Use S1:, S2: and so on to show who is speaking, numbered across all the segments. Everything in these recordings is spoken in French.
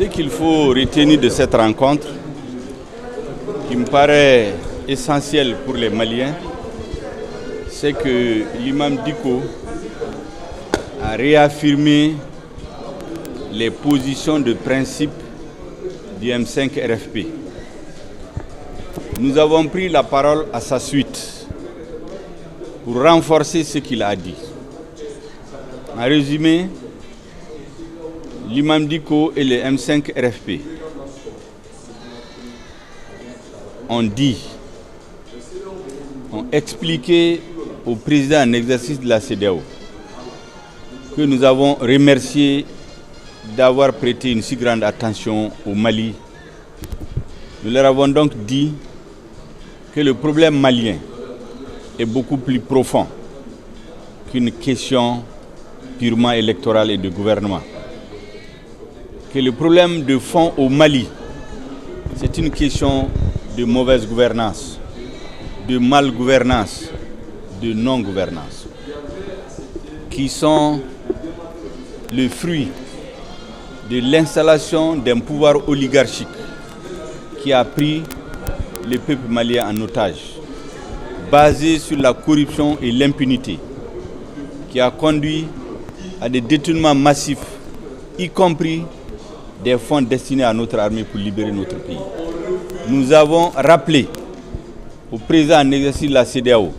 S1: Ce qu'il faut retenir de cette rencontre, qui me paraît essentiel pour les Maliens, c'est que l'imam Dicko a réaffirmé les positions de principe du M5 RFP. Nous avons pris la parole à sa suite pour renforcer ce qu'il a dit. En résumé, l'imam Dicko et le M5 RFP ont expliqué au président en exercice de la CEDEAO que nous avons remercié d'avoir prêté une si grande attention au Mali. Nous leur avons donc dit que le problème malien est beaucoup plus profond qu'une question purement électorale et de gouvernement. Que le problème de fond au Mali, c'est une question de mauvaise gouvernance, de mal-gouvernance, de non-gouvernance, qui sont le fruit de l'installation d'un pouvoir oligarchique qui a pris le peuple malien en otage, basé sur la corruption et l'impunité, qui a conduit à des détournements massifs, y compris des fonds destinés à notre armée pour libérer notre pays. Nous avons rappelé au président en exercice de la CEDEAO,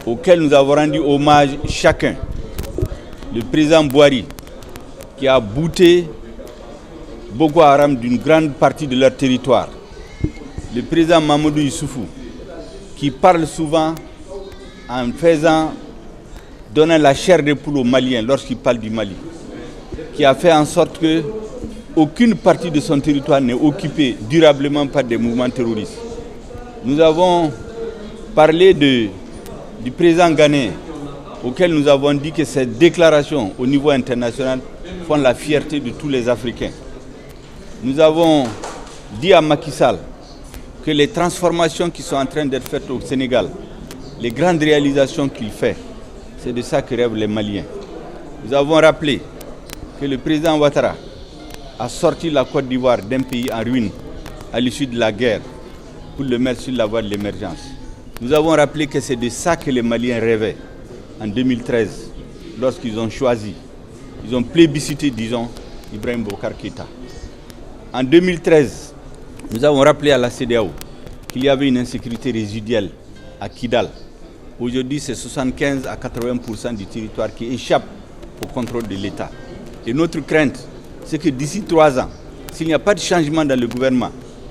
S1: auquel nous avons rendu hommage chacun, le président Bouhari, qui a bouté Boko Haram d'une grande partie de leur territoire, le président Mamadou Issoufou, qui parle souvent en donnant la chair de poule aux Maliens lorsqu'il parle du Mali, qui a fait en sorte que aucune partie de son territoire n'est occupée durablement par des mouvements terroristes. Nous avons parlé du président ghanéen, auquel nous avons dit que ces déclarations au niveau international font la fierté de tous les Africains. Nous avons dit à Macky Sall que les transformations qui sont en train d'être faites au Sénégal, les grandes réalisations qu'il fait, c'est de ça que rêvent les Maliens. Nous avons rappelé que le président Ouattara a sorti la Côte d'Ivoire d'un pays en ruine à l'issue de la guerre pour le mettre sur la voie de l'émergence. Nous avons rappelé que c'est de ça que les Maliens rêvaient en 2013, lorsqu'ils ont choisi, ils ont plébiscité, disons, Ibrahim Boubacar Keïta. En 2013, nous avons rappelé à la CEDEAO qu'il y avait une insécurité résiduelle à Kidal. Aujourd'hui, c'est 75 à 80% du territoire qui échappe au contrôle de l'État. Et notre crainte, c'est que d'ici 3 ans, s'il n'y a pas de changement dans le gouvernement,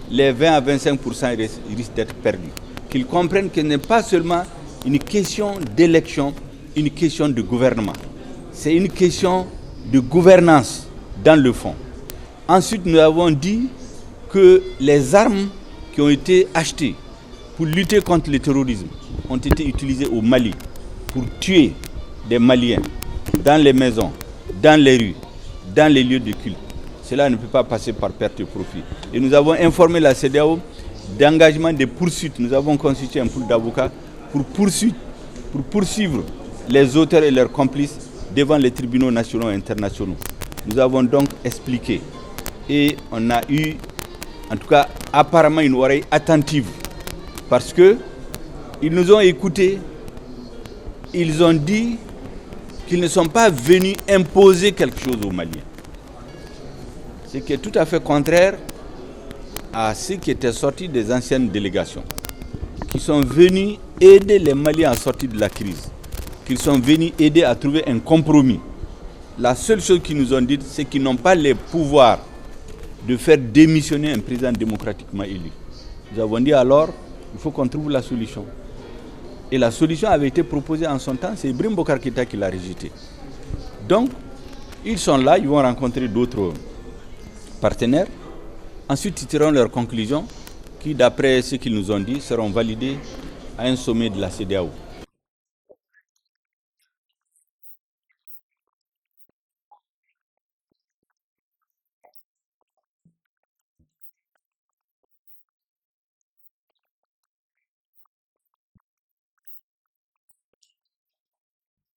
S1: les 20 à 25% risquent d'être perdus. Qu'ils comprennent que ce n'est pas seulement une question d'élection, une question de gouvernement. C'est une question de gouvernance dans le fond. Ensuite, nous avons dit que les armes qui ont été achetées pour lutter contre le terrorisme ont été utilisées au Mali pour tuer des Maliens dans les maisons, dans les rues, dans les lieux de culte. Cela ne peut pas passer par perte de profit. Et nous avons informé la CEDEAO d'engagement de poursuites. Nous avons constitué un pool d'avocats pour poursuivre les auteurs et leurs complices devant les tribunaux nationaux et internationaux. Nous avons donc expliqué et on a eu, en tout cas, apparemment une oreille attentive parce qu'ils nous ont écoutés, ils ont dit qu'ils ne sont pas venus imposer quelque chose aux Maliens. Ce qui est tout à fait contraire à ce qui était sorti des anciennes délégations, qui sont venus aider les Maliens à sortir de la crise, qui sont venus aider à trouver un compromis. La seule chose qu'ils nous ont dit, c'est qu'ils n'ont pas les pouvoirs de faire démissionner un président démocratiquement élu. Nous avons dit alors, il faut qu'on trouve la solution. Et la solution avait été proposée en son temps, c'est Ibrahim Boubacar Keïta qui l'a rejetée. Donc, ils sont là, ils vont rencontrer d'autres partenaires. Ensuite, ils tireront leurs conclusions qui, d'après ce qu'ils nous ont dit, seront validées à un sommet de la CEDEAO.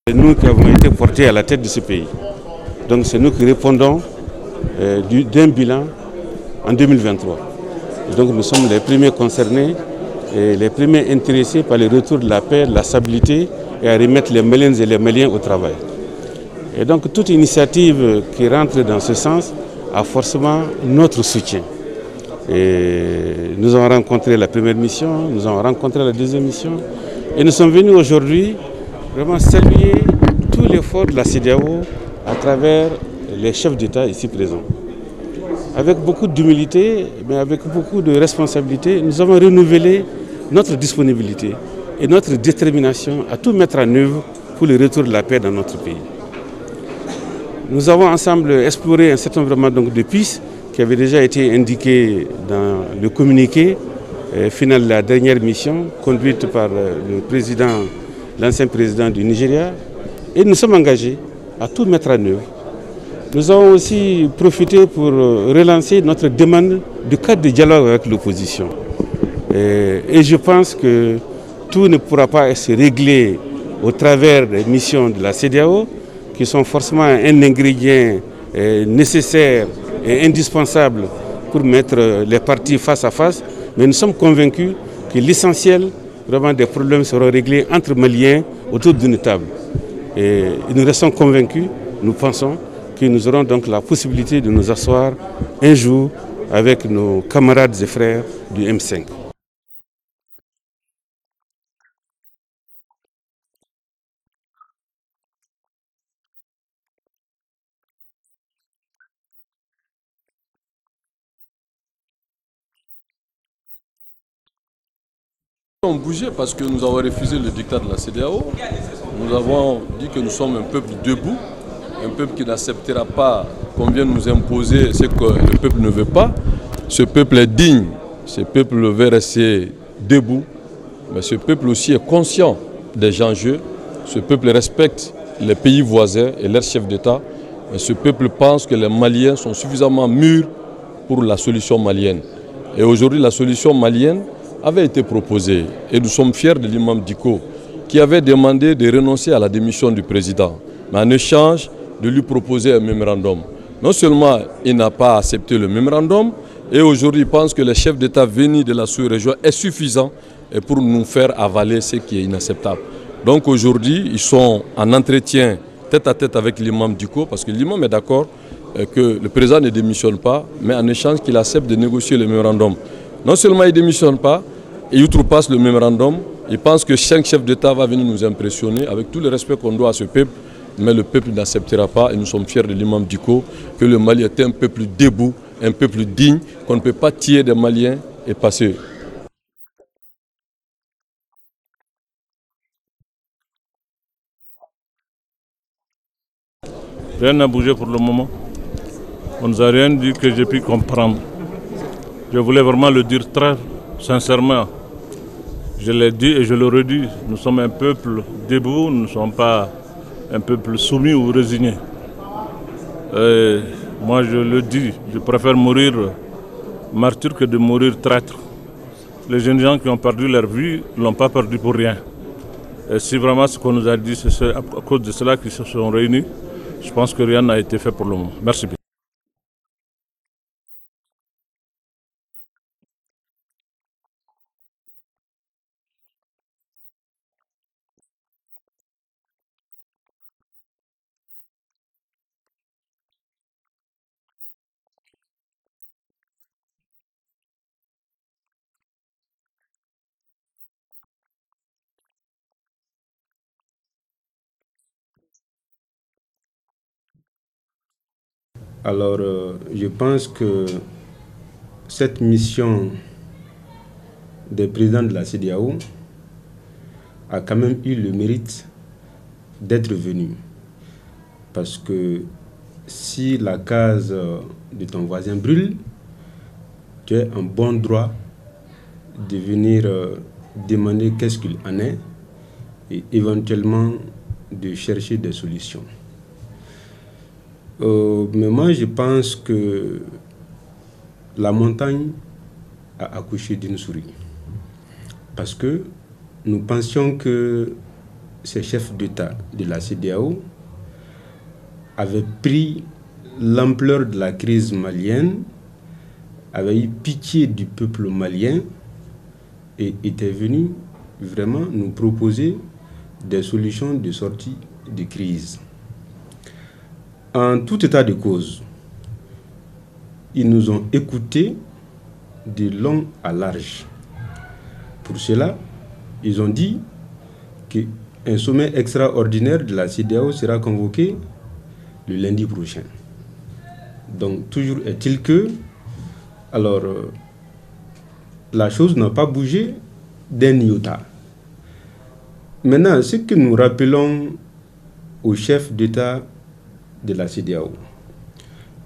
S2: C'est nous qui avons été portés à la tête de ce pays. Donc c'est nous qui répondons d'un bilan en 2023. Et donc nous sommes les premiers concernés et les premiers intéressés par le retour de la paix, de la stabilité et à remettre les Maliennes et les Maliens au travail. Et donc toute initiative qui rentre dans ce sens a forcément notre soutien. Et nous avons rencontré la première mission, nous avons rencontré la deuxième mission et nous sommes venus aujourd'hui vraiment saluer tout l'effort de la CEDEAO à travers les chefs d'État ici présents. Avec beaucoup d'humilité, mais avec beaucoup de responsabilité, nous avons renouvelé notre disponibilité et notre détermination à tout mettre en œuvre pour le retour de la paix dans notre pays. Nous avons ensemble exploré un certain nombre de pistes qui avaient déjà été indiquées dans le communiqué final de la dernière mission conduite par l'ancien président du Nigeria. Et nous sommes engagés à tout mettre en œuvre. Nous avons aussi profité pour relancer notre demande de cadre de dialogue avec l'opposition. Et je pense que tout ne pourra pas être réglé au travers des missions de la CEDEAO, qui sont forcément un ingrédient nécessaire et indispensable pour mettre les partis face à face. Mais nous sommes convaincus que l'essentiel vraiment des problèmes seront réglés entre Maliens autour d'une table. Et nous restons convaincus, nous pensons, que nous aurons donc la possibilité de nous asseoir un jour avec nos camarades et frères du M5.
S3: Nous avons bougé parce que nous avons refusé le dictat de la CEDEAO. Nous avons dit que nous sommes un peuple debout, un peuple qui n'acceptera pas qu'on vienne nous imposer ce que le peuple ne veut pas. Ce peuple est digne, ce peuple veut rester debout, mais ce peuple aussi est conscient des enjeux. Ce peuple respecte les pays voisins et leurs chefs d'État. Mais ce peuple pense que les Maliens sont suffisamment mûrs pour la solution malienne. Et aujourd'hui, la solution malienne avait été proposée. Et nous sommes fiers de l'imam Dicko qui avait demandé de renoncer à la démission du président, mais en échange de lui proposer un mémorandum. Non seulement il n'a pas accepté le mémorandum, et aujourd'hui il pense que les chefs d'État venus de la sous-région est suffisant et pour nous faire avaler ce qui est inacceptable. Donc aujourd'hui, ils sont en entretien tête à tête avec l'imam Dicko, parce que l'imam est d'accord que le président ne démissionne pas, mais en échange qu'il accepte de négocier le mémorandum. Non seulement il ne démissionne pas, et il outrepasse le mémorandum, il pense que chaque chef d'État va venir nous impressionner avec tout le respect qu'on doit à ce peuple, mais le peuple n'acceptera pas et nous sommes fiers de l'imam Dicko que le Mali est un peuple debout, un peuple digne, qu'on ne peut pas tirer des Maliens et passer.
S4: Rien n'a bougé pour le moment. On ne nous a rien dit que j'ai pu comprendre. Je voulais vraiment le dire très sincèrement. Je l'ai dit et je le redis. Nous sommes un peuple debout, nous ne sommes pas un peuple soumis ou résigné. Et moi je le dis, je préfère mourir martyr que de mourir traître. Les jeunes gens qui ont perdu leur vie ne l'ont pas perdu pour rien. Et si vraiment ce qu'on nous a dit, c'est à cause de cela qu'ils se sont réunis, je pense que rien n'a été fait pour le moment. Merci bien.
S2: Alors, je pense que cette mission des présidents de la CEDEAO a quand même eu le mérite d'être venue. Parce que si la case de ton voisin brûle, tu es en bon droit de venir demander qu'est-ce qu'il en est et éventuellement de chercher des solutions. Mais moi, je pense que la montagne a accouché d'une souris. Parce que nous pensions que ces chefs d'État de la CEDEAO avaient pris
S5: l'ampleur de la crise malienne, avait eu pitié du peuple malien et était venu vraiment nous proposer des solutions de sortie de crise. En tout état de cause, ils nous ont écoutés de long à large. Pour cela, ils ont dit qu'un sommet extraordinaire de la CEDEAO sera convoqué le lundi prochain. Donc, toujours est-il que, alors, la chose n'a pas bougé d'un iota. Maintenant, ce que nous rappelons au chef d'État de la CEDEAO,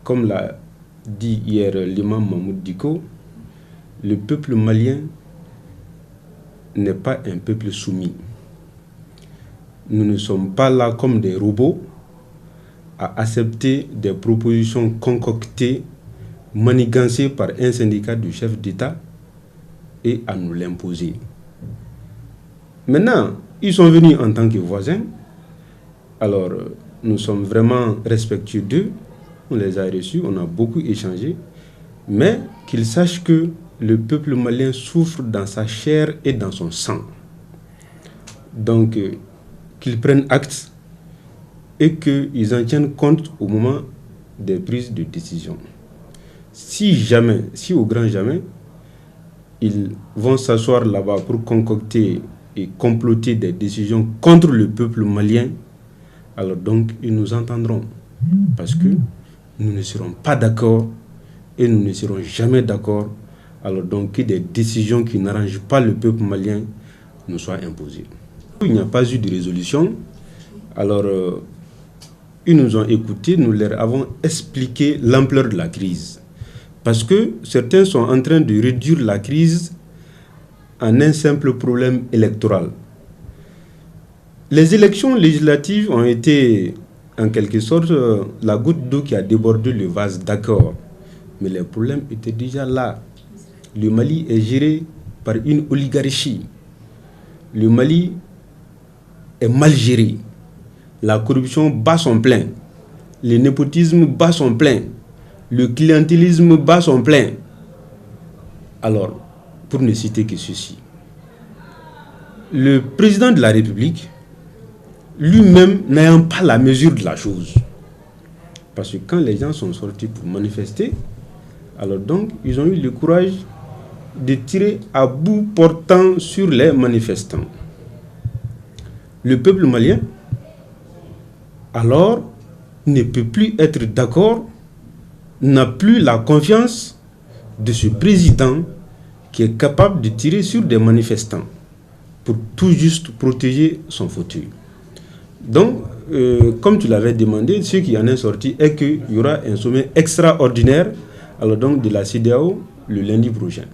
S5: comme l'a dit hier l'imam Mahmoud Diko, le peuple malien n'est pas un peuple soumis. Nous ne sommes pas là comme des robots à accepter des propositions concoctées, manigancées par un syndicat du chef d'État et à nous l'imposer. Maintenant, ils sont venus en tant que voisins. Alors, nous sommes vraiment respectueux d'eux. On les a reçus, on a beaucoup échangé. Mais qu'ils sachent que le peuple malien souffre dans sa chair et dans son sang. Donc, qu'ils prennent acte et qu'ils en tiennent compte au moment des prises de décision. Si jamais, si au grand jamais, ils vont s'asseoir là-bas pour concocter et comploter des décisions contre le peuple malien, alors donc ils nous entendront. Parce que nous ne serons pas d'accord et nous ne serons jamais d'accord, alors donc que des décisions qui n'arrangent pas le peuple malien nous soient imposées. Il n'y a pas eu de résolution, alors ils nous ont écoutés, nous leur avons expliqué l'ampleur de la crise. Parce que certains sont en train de réduire la crise en un simple problème électoral. Les élections législatives ont été, en quelque sorte, la goutte d'eau qui a débordé le vase, d'accord. Mais les problèmes étaient déjà là. Le Mali est géré par une oligarchie. Le Mali est mal géré. La corruption bat son plein. Le népotisme bat son plein. Le clientélisme bat son plein. Alors, pour ne citer que ceci, le président de la République, lui-même n'ayant pas la mesure de la chose, parce que quand les gens sont sortis pour manifester, alors donc ils ont eu le courage de tirer à bout portant sur les manifestants. Le peuple malien, alors, ne peut plus être d'accord, n'a plus la confiance de ce président qui est capable de tirer sur des manifestants pour tout juste protéger son fauteuil. Donc, comme tu l'avais demandé, ce qui en est sorti est qu'il y aura un sommet extraordinaire alors donc de la CEDEAO le lundi prochain.